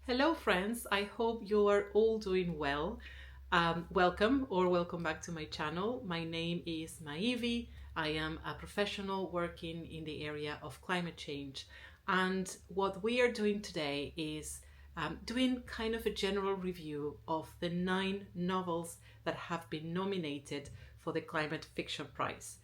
Hello, friends. I hope you are all doing well. Welcome back to my channel. My name is Mahivi. I am a professional working in the area of climate change. And what we are doing today is doing kind of a general review of the 9 novels that have been nominated for the Climate Fiction Prize.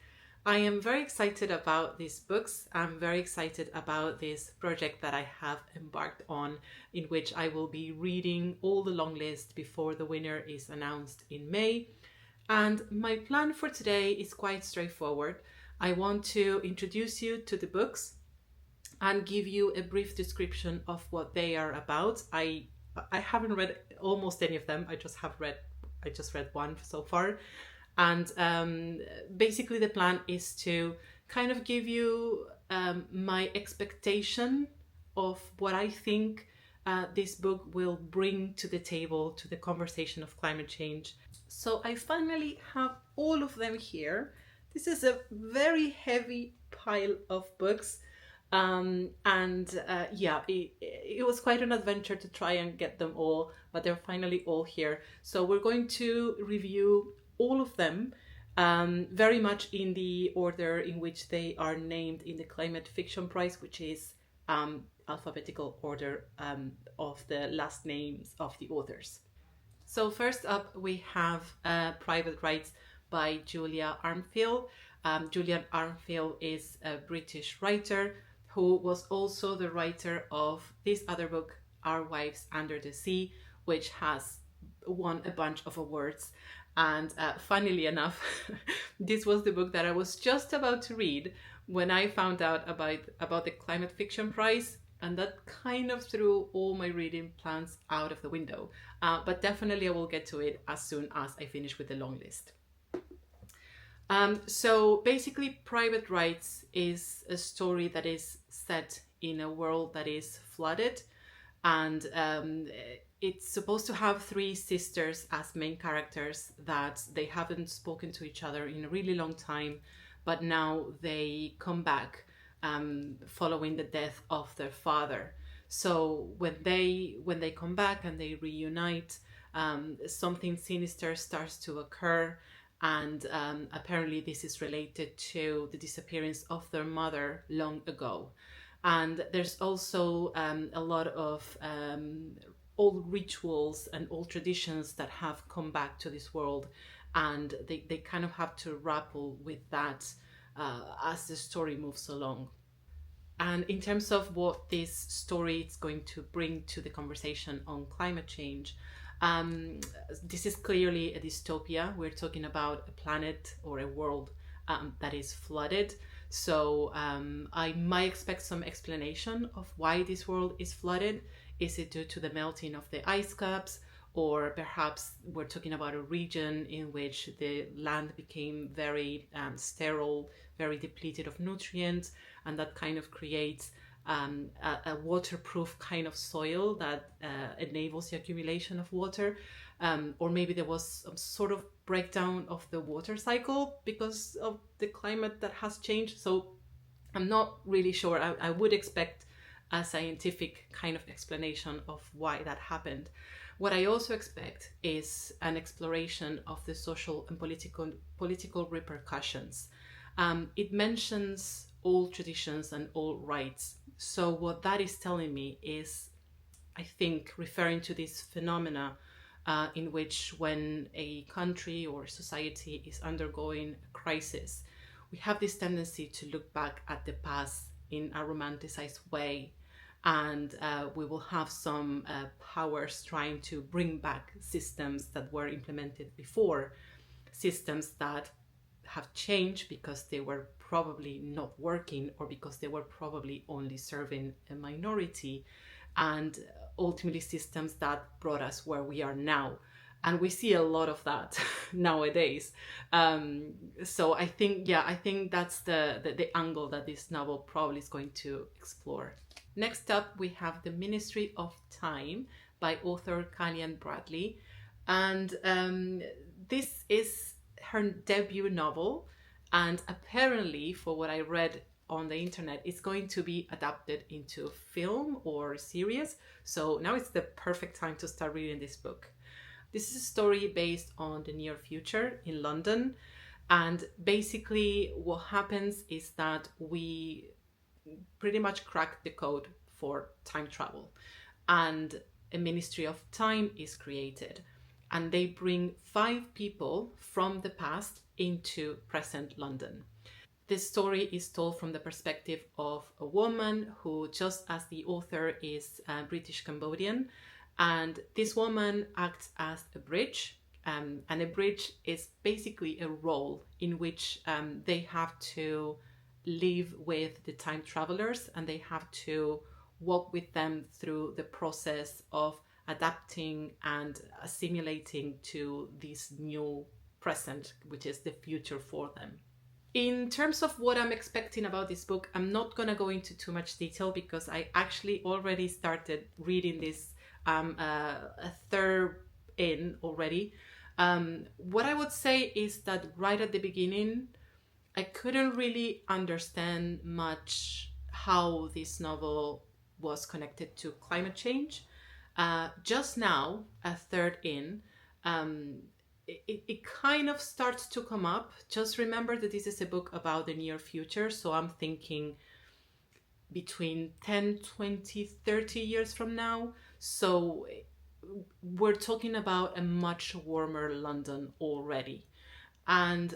I am very excited about these books. I'm very excited about this project that I have embarked on, in which I will be reading all the long list before the winner is announced in May. And my plan for today is quite straightforward. I want to introduce you to the books and give you a brief description of what they are about. I haven't read almost any of them. I just read one so far. And basically the plan is to kind of give you my expectation of what I think this book will bring to the table, to the conversation of climate change. So I finally have all of them here. This is a very heavy pile of books. It was quite an adventure to try and get them all, but they're finally all here. So we're going to review all of them, very much in the order in which they are named in the Climate Fiction Prize, which is alphabetical order of the last names of the authors. So first up we have Private Rites by Julia Armfield. Julia Armfield is a British writer who was also the writer of this other book, Our Wives Under the Sea, which has won a bunch of awards. And funnily enough, this was the book that I was just about to read when I found out about the Climate Fiction Prize, and that kind of threw all my reading plans out of the window. But definitely I will get to it as soon as I finish with the long list. So basically, Private Rites is a story that is set in a world that is flooded, and it's supposed to have 3 sisters as main characters that they haven't spoken to each other in a really long time, but now they come back following the death of their father. So when they come back and they reunite, something sinister starts to occur, and apparently this is related to the disappearance of their mother long ago. And there's also a lot of old rituals and old traditions that have come back to this world, and they kind of have to grapple with that as the story moves along. And in terms of what this story is going to bring to the conversation on climate change, this is clearly a dystopia. We're talking about a planet or a world that is flooded. So I might expect some explanation of why this world is flooded. Is it due to the melting of the ice caps? Or perhaps we're talking about a region in which the land became very sterile, very depleted of nutrients, and that kind of creates a waterproof kind of soil that enables the accumulation of water. Or maybe there was some sort of breakdown of the water cycle because of the climate that has changed. So I'm not really sure. I would expect a scientific kind of explanation of why that happened. What I also expect is an exploration of the social and political repercussions. It mentions all traditions and all rights. So what that is telling me is, I think, referring to this phenomena in which when a country or society is undergoing a crisis, we have this tendency to look back at the past in a romanticized way, and we will have some powers trying to bring back systems that were implemented before, systems that have changed because they were probably not working or because they were probably only serving a minority, and ultimately systems that brought us where we are now. And we see a lot of that nowadays. So I think that's the angle that this novel probably is going to explore. Next up, we have The Ministry of Time by author Kaliane Bradley. And this is her debut novel. And apparently, for what I read on the internet is going to be adapted into film or series. So now it's the perfect time to start reading this book. This is a story based on the near future in London. And basically what happens is that we pretty much crack the code for time travel. And a Ministry of Time is created. And they bring 5 people from the past into present London. This story is told from the perspective of a woman who, just as the author, is British Cambodian. And this woman acts as a bridge. And a bridge is basically a role in which they have to live with the time travelers, and they have to walk with them through the process of adapting and assimilating to this new present, which is the future for them. In terms of what I'm expecting about this book, I'm not going to go into too much detail because I actually already started reading this a third in already. What I would say is that right at the beginning, I couldn't really understand much how this novel was connected to climate change. Just now, a third in, it kind of starts to come up. Just remember that this is a book about the near future, so I'm thinking between 10, 20, 30 years from now. So we're talking about a much warmer London already. And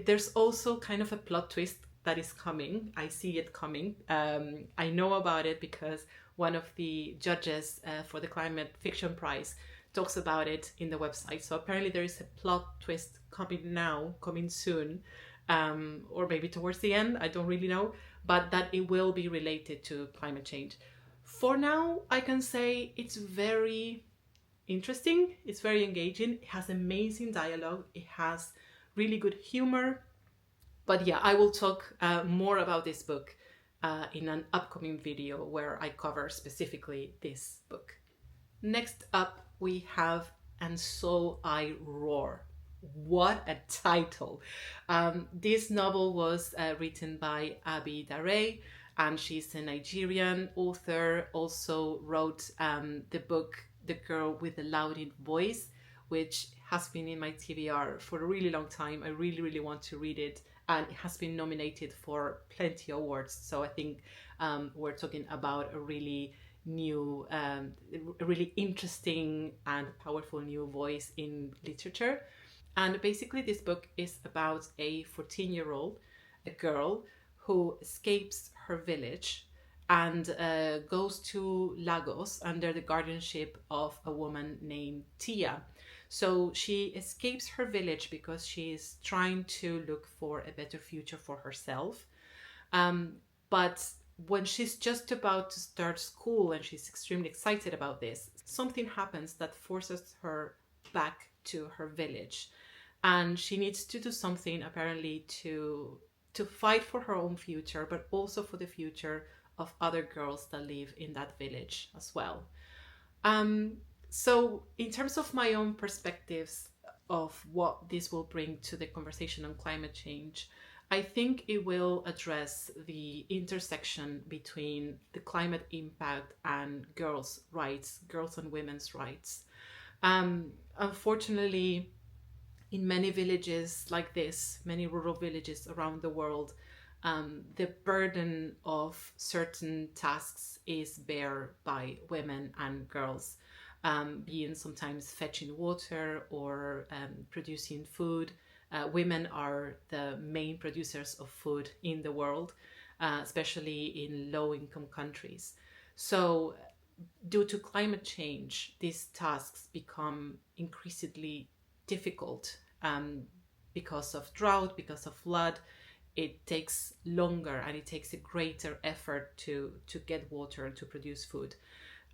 there's also kind of a plot twist that is coming. I see it coming. I know about it because one of the judges for the Climate Fiction Prize talks about it in the website. So apparently there is a plot twist coming soon, or maybe towards the end, I don't really know, but that it will be related to climate change. For now, I can say it's very interesting, it's very engaging, it has amazing dialogue, it has really good humor. But yeah, I will talk more about this book in an upcoming video where I cover specifically this book. Next up, we have And So I Roar. What a title! This novel was written by Abi Dare, and she's a Nigerian author. Also wrote the book The Girl with the Loud Voice, which has been in my TBR for a really long time. I really, really want to read it, and it has been nominated for plenty of awards. So I think we're talking about a really new, a really interesting and powerful new voice in literature. And basically this book is about a 14-year-old, a girl who escapes her village and goes to Lagos under the guardianship of a woman named Tia. So she escapes her village because she is trying to look for a better future for herself. But when she's just about to start school and she's extremely excited about this, something happens that forces her back to her village. And she needs to do something apparently to fight for her own future, but also for the future of other girls that live in that village as well. So in terms of my own perspectives of what this will bring to the conversation on climate change, I think it will address the intersection between the climate impact and girls' rights, girls and women's rights. Unfortunately, in many villages like this, many rural villages around the world, the burden of certain tasks is bear by women and girls, being sometimes fetching water or producing food. Women are the main producers of food in the world, especially in low-income countries. So due to climate change, these tasks become increasingly difficult because of drought, because of flood. It takes longer and it takes a greater effort to get water and to produce food.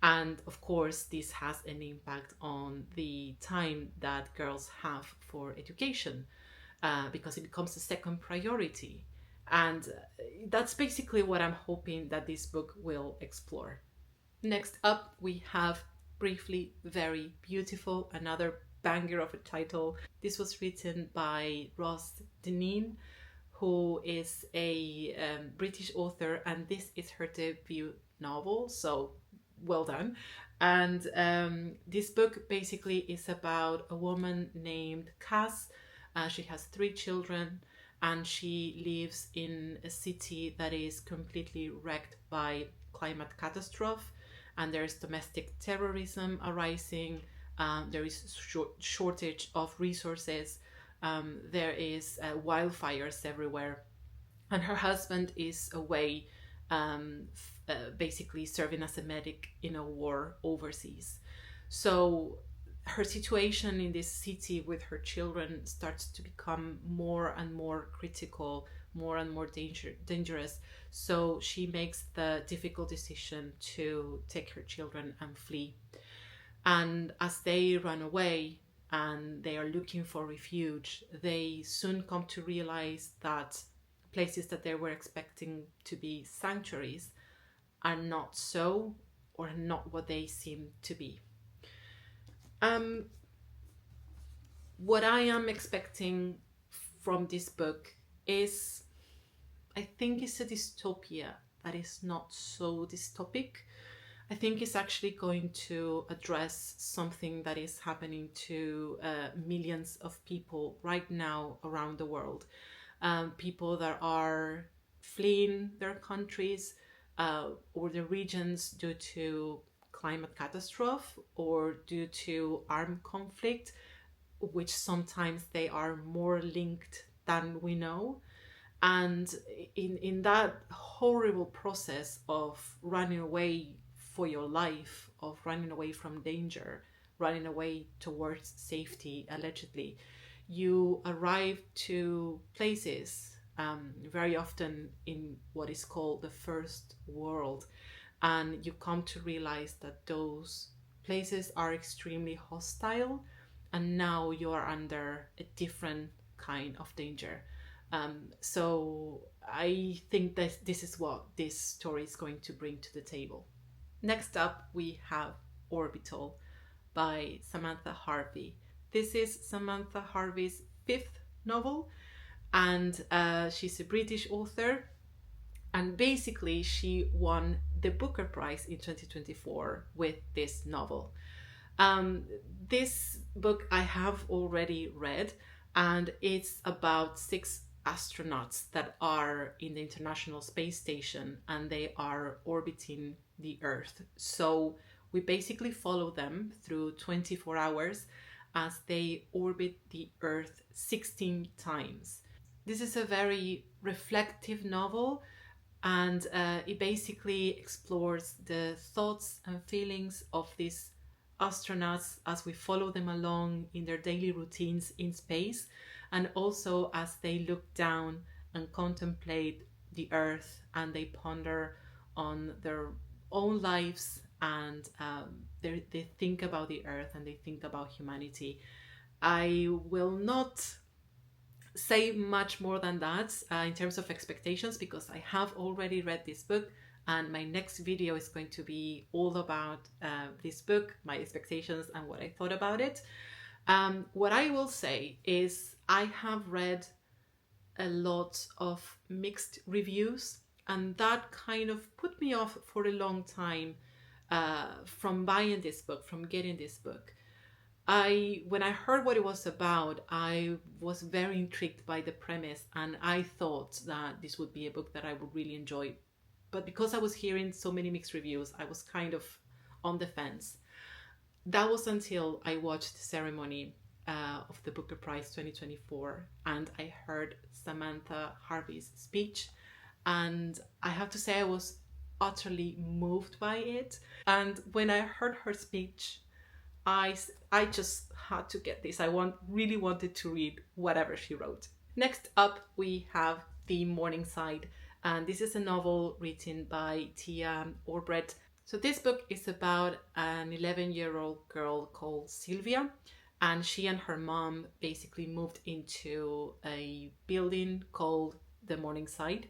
And of course, this has an impact on the time that girls have for education, because it becomes a second priority. And that's basically what I'm hoping that this book will explore. Next up, we have Briefly Very Beautiful, another banger of a title. This was written by Dineen, who is a British author, and this is her debut novel, so well done. And this book basically is about a woman named Cass. She has 3 children, and she lives in a city that is completely wrecked by climate catastrophe, and there's domestic terrorism arising. There is shortage of resources. There is wildfires everywhere, and her husband is away, basically serving as a medic in a war overseas. So her situation in this city with her children starts to become more and more critical, more and more dangerous. So she makes the difficult decision to take her children and flee. And as they run away and they are looking for refuge, they soon come to realize that places that they were expecting to be sanctuaries are not so, or not what they seem to be. What I am expecting from this book is, I think it's a dystopia that is not so dystopic. I think it's actually going to address something that is happening to millions of people right now around the world. People that are fleeing their countries or their regions due to climate catastrophe or due to armed conflict, which sometimes they are more linked than we know. And in that horrible process of running away for your life, of running away from danger, running away towards safety, allegedly, you arrive to places, very often in what is called the first world, and you come to realize that those places are extremely hostile, and now you are under a different kind of danger. So I think that this is what this story is going to bring to the table. Next up, we have Orbital by Samantha Harvey. This is Samantha Harvey's 5th novel, and she's a British author. And basically, she won the Booker Prize in 2024 with this novel. This book I have already read, and it's about 6 astronauts that are in the International Space Station, and they are orbiting the Earth. So we basically follow them through 24 hours as they orbit the Earth 16 times. This is a very reflective novel, and it basically explores the thoughts and feelings of these astronauts as we follow them along in their daily routines in space, and also as they look down and contemplate the Earth and they ponder on their own lives, and they think about the Earth and they think about humanity. I will not say much more than that in terms of expectations, because I have already read this book, and my next video is going to be all about this book, my expectations and what I thought about it. What I will say is I have read a lot of mixed reviews, and that kind of put me off for a long time from buying this book, from getting this book. When I heard what it was about, I was very intrigued by the premise, and I thought that this would be a book that I would really enjoy. But because I was hearing so many mixed reviews, I was kind of on the fence. That was until I watched the ceremony of the Booker Prize 2024, and I heard Samantha Harvey's speech, and I have to say I was utterly moved by it. And when I heard her speech, I just had to get this. I really wanted to read whatever she wrote. Next up, we have The Morningside, and this is a novel written by Tia Obreht. So this book is about an 11-year-old girl called Sylvia, and she and her mom basically moved into a building called the Morningside.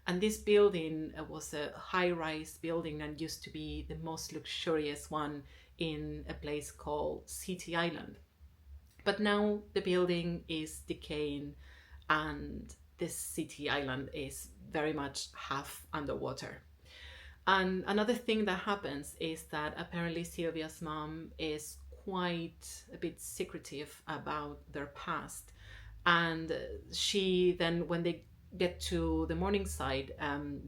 And this building was a high-rise building and used to be the most luxurious one in a place called City Island. But now the building is decaying, and this city island is very much half underwater. And another thing that happens is that apparently Sylvia's mom is quite a bit secretive about their past. And she then, when they get to the Morningside,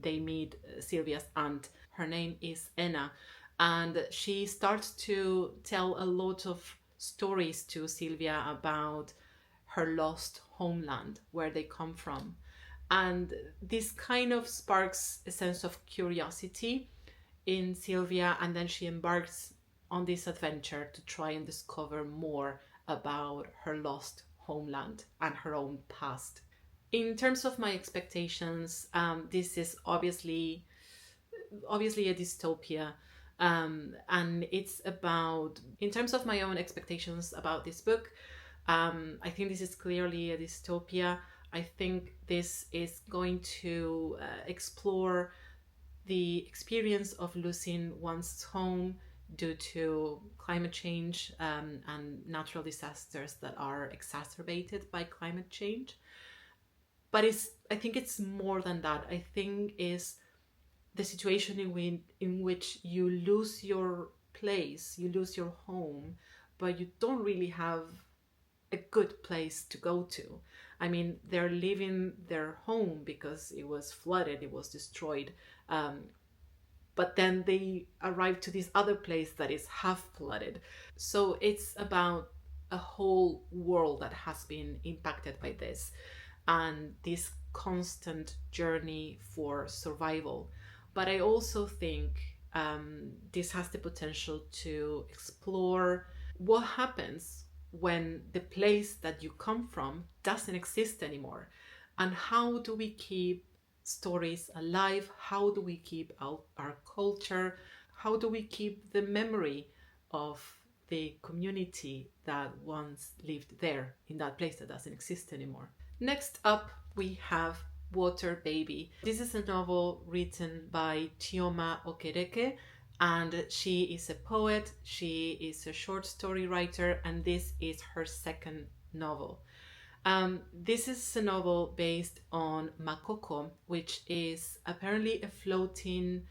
they meet Sylvia's aunt. Her name is Enna. And she starts to tell a lot of stories to Sylvia about her lost homeland, where they come from. And this kind of sparks a sense of curiosity in Sylvia, and then she embarks on this adventure to try and discover more about her lost homeland and her own past. In terms of my expectations, this is obviously a dystopia, and it's about, in terms of my own expectations about this book, I think this is clearly a dystopia. I think this is going to explore the experience of losing one's home due to climate change and natural disasters that are exacerbated by climate change. But I think it's more than that. I think is the situation in which you lose your place, you lose your home, but you don't really have a good place to go to. I mean, they're leaving their home because it was flooded, it was destroyed. But then they arrive to this other place that is half flooded. So it's about a whole world that has been impacted by this, and this constant journey for survival. But I also think this has the potential to explore what happens when the place that you come from doesn't exist anymore. And how do we keep stories alive? How do we keep our culture? How do we keep the memory of the community that once lived there in that place that doesn't exist anymore? Next up, we have Water Baby. This is a novel written by Chioma Okereke, and she is a poet, she is a short story writer, and this is her second novel. This is a novel based on Makoko, which is apparently a floating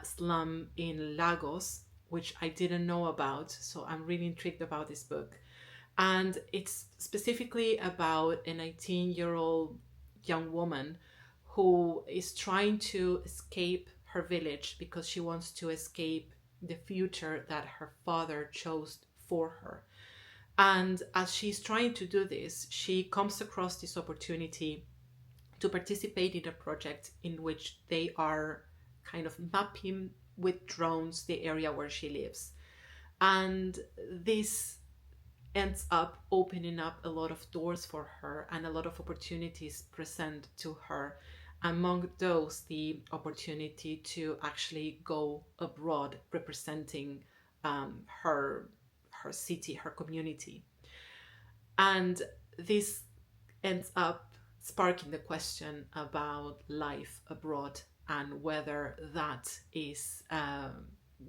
slum in Lagos, which I didn't know about, so I'm really intrigued about this book. And it's specifically about a 19-year-old young woman who is trying to escape her village because she wants to escape the future that her father chose for her. And as she's trying to do this, she comes across this opportunity to participate in a project in which they are kind of mapping with drones the area where she lives. And this ends up opening up a lot of doors for her, and a lot of opportunities present to her. Among those, the opportunity to actually go abroad representing her city, her community. And this ends up sparking the question about life abroad and whether that is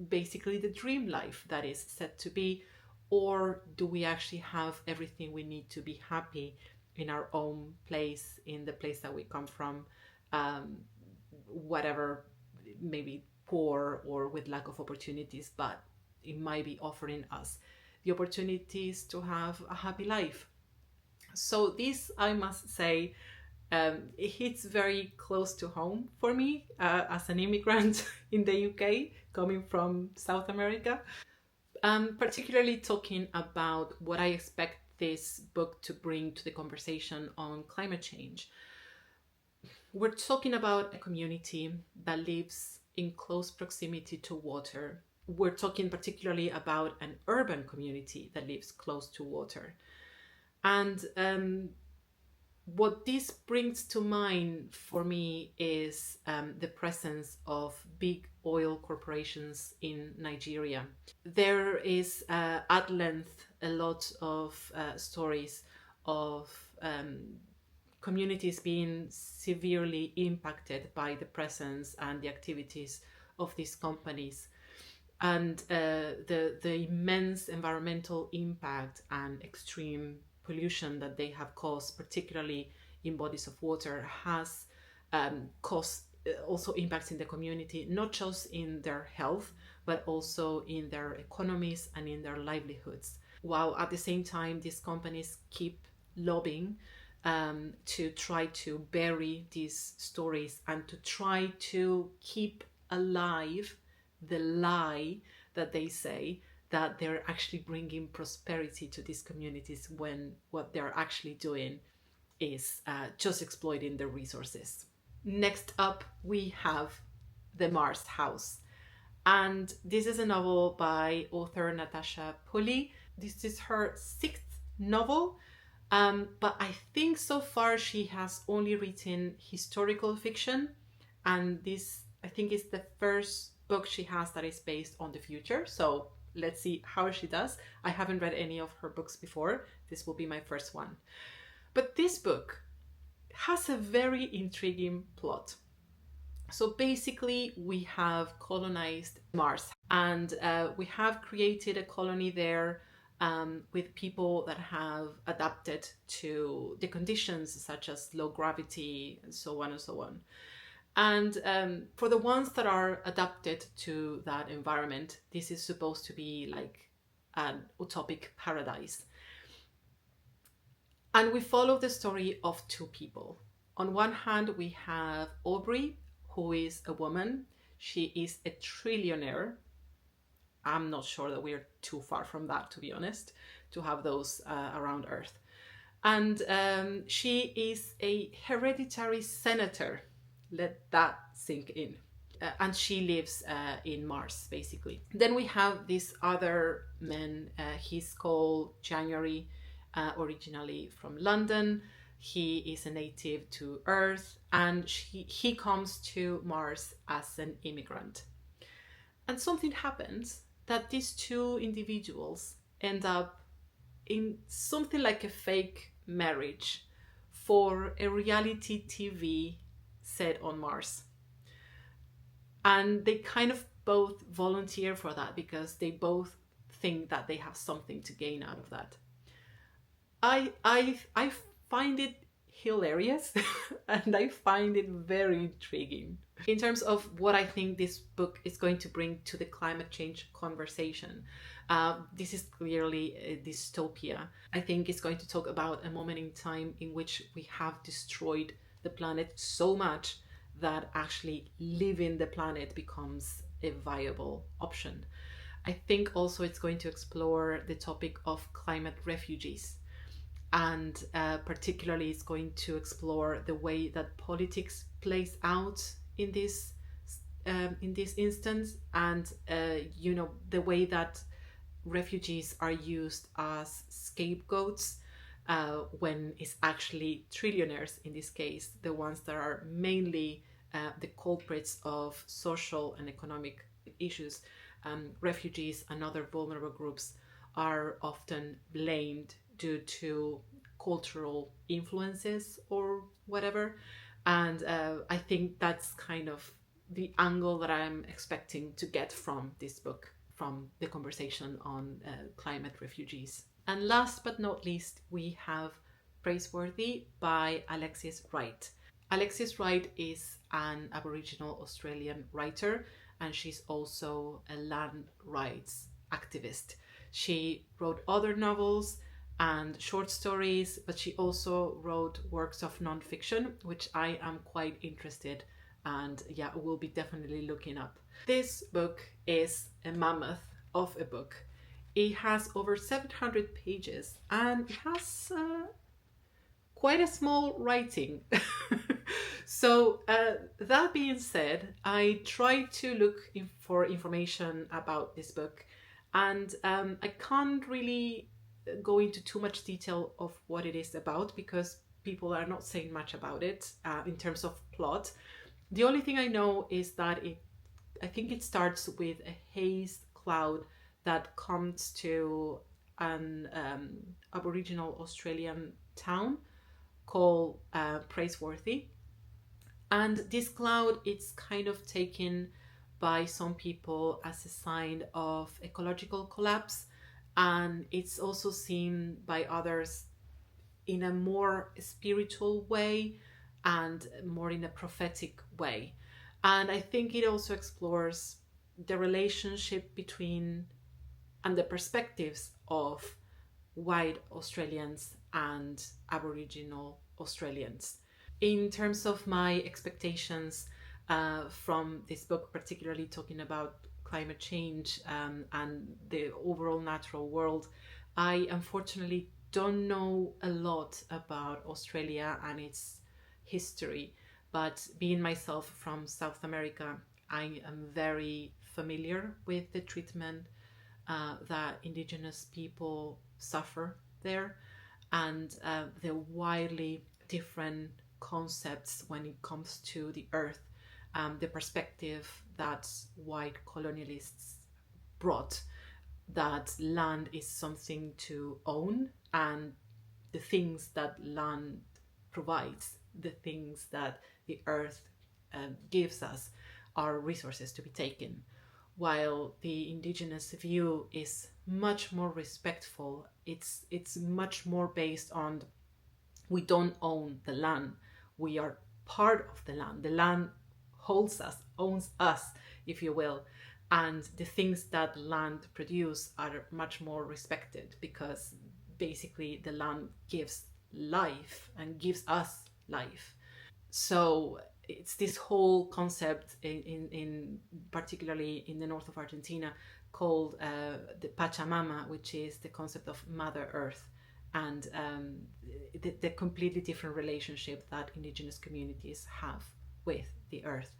basically the dream life that is said to be, or do we actually have everything we need to be happy in our own place, in the place that we come from, whatever, maybe poor or with lack of opportunities, but it might be offering us the opportunities to have a happy life. So this, I must say, it hits very close to home for me as an immigrant in the UK, coming from South America. Particularly talking about what I expect this book to bring to the conversation on climate change. We're talking about a community that lives in close proximity to water. We're talking particularly about an urban community that lives close to water. And what this brings to mind for me is the presence of big oil corporations in Nigeria. There is at length a lot of stories of communities being severely impacted by the presence and the activities of these companies, and the immense environmental impact and extreme pollution that they have caused, particularly in bodies of water has caused also impacts in the community, not just in their health, but also in their economies and in their livelihoods. While at the same time, these companies keep lobbying to try to bury these stories and to try to keep alive the lie that they say that they're actually bringing prosperity to these communities, when what they're actually doing is just exploiting the resources. Next up, we have The Mars House. And this is a novel by author Natasha Pulley. This is her sixth novel, but I think so far she has only written historical fiction. And this, I think, is the first book she has that is based on the future. So let's see how she does. I haven't read any of her books before. This will be my first one. But this book has a very intriguing plot. So basically, we have colonized Mars, and we have created a colony there with people that have adapted to the conditions, such as low gravity and so on and so on. And for the ones that are adapted to that environment, this is supposed to be like an utopic paradise. And we follow the story of two people. On one hand, we have Obreht, who is a woman. She is a trillionaire. I'm not sure that we're too far from that, to be honest, to have those around Earth. And she is a hereditary senator. Let that sink in. And she lives in Mars, basically. Then we have this other man. He's called January, originally from London. He is a native to Earth, and he comes to Mars as an immigrant. And something happens that these two individuals end up in something like a fake marriage for a reality TV set on Mars. And they kind of both volunteer for that because they both think that they have something to gain out of that. I find it hilarious and I find it very intriguing. In terms of what I think this book is going to bring to the climate change conversation, this is clearly a dystopia. I think it's going to talk about a moment in time in which we have destroyed the planet so much that actually living the planet becomes a viable option. I think also it's going to explore the topic of climate refugees. And particularly it's going to explore the way that politics plays out in this instance, and the way that refugees are used as scapegoats when it's actually trillionaires, in this case, the ones that are mainly the culprits of social and economic issues. Refugees and other vulnerable groups are often blamed due to cultural influences or whatever. And I think that's kind of the angle that I'm expecting to get from this book, from the conversation on climate refugees. And last but not least, we have Praiseworthy by Alexis Wright. Alexis Wright is an Aboriginal Australian writer, and she's also a land rights activist. She wrote other novels and short stories, but she also wrote works of non-fiction, which I am quite interested and will be definitely looking up. This book is a mammoth of a book. It has over 700 pages and it has quite a small writing. So that being said, I tried to look for information about this book, and I can't really go into too much detail of what it is about because people are not saying much about it in terms of plot. The only thing I know is that I think it starts with a haze cloud that comes to an Aboriginal Australian town called Praiseworthy. And this cloud, it's kind of taken by some people as a sign of ecological collapse, and it's also seen by others in a more spiritual way and more in a prophetic way. And I think it also explores the relationship between and the perspectives of white Australians and Aboriginal Australians. In terms of my expectations from this book, particularly talking about climate change and the overall natural world, I unfortunately don't know a lot about Australia and its history, but being myself from South America, I am very familiar with the treatment that Indigenous people suffer there, and the widely different concepts when it comes to the earth, the perspective that white colonialists brought, that land is something to own, and the things that land provides, the things that the earth gives us, are resources to be taken. While the indigenous view is much more respectful, it's much more based on, we don't own the land, we are part of the land. The land holds us, owns us, if you will. And the things that land produce are much more respected, because basically the land gives life and gives us life. So it's this whole concept in particularly in the north of Argentina, called the Pachamama, which is the concept of Mother Earth, and the completely different relationship that indigenous communities have with the earth.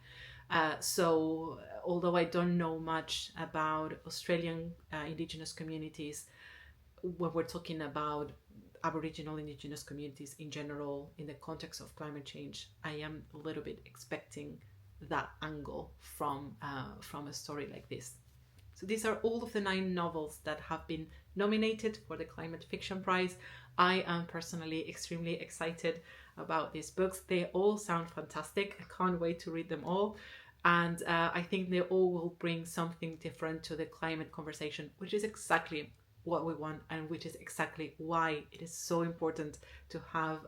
So although I don't know much about Australian indigenous communities, when we're talking about Aboriginal indigenous communities in general in the context of climate change, I am a little bit expecting that angle from a story like this. So these are all of the 9 novels that have been nominated for the Climate Fiction Prize. I am personally extremely excited about these books. They all sound fantastic. I can't wait to read them all. And I think they all will bring something different to the climate conversation, which is exactly what we want, and which is exactly why it is so important to have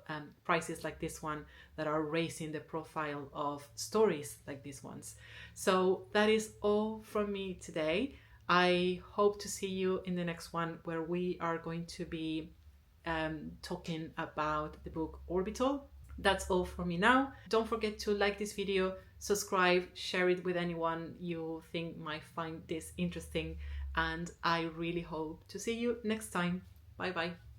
prizes like this one that are raising the profile of stories like these ones. So that is all from me today. I hope to see you in the next one, where we are going to be talking about the book Orbital. That's all from me now. Don't forget to like this video, subscribe, share it with anyone you think might find this interesting, and I really hope to see you next time. Bye bye.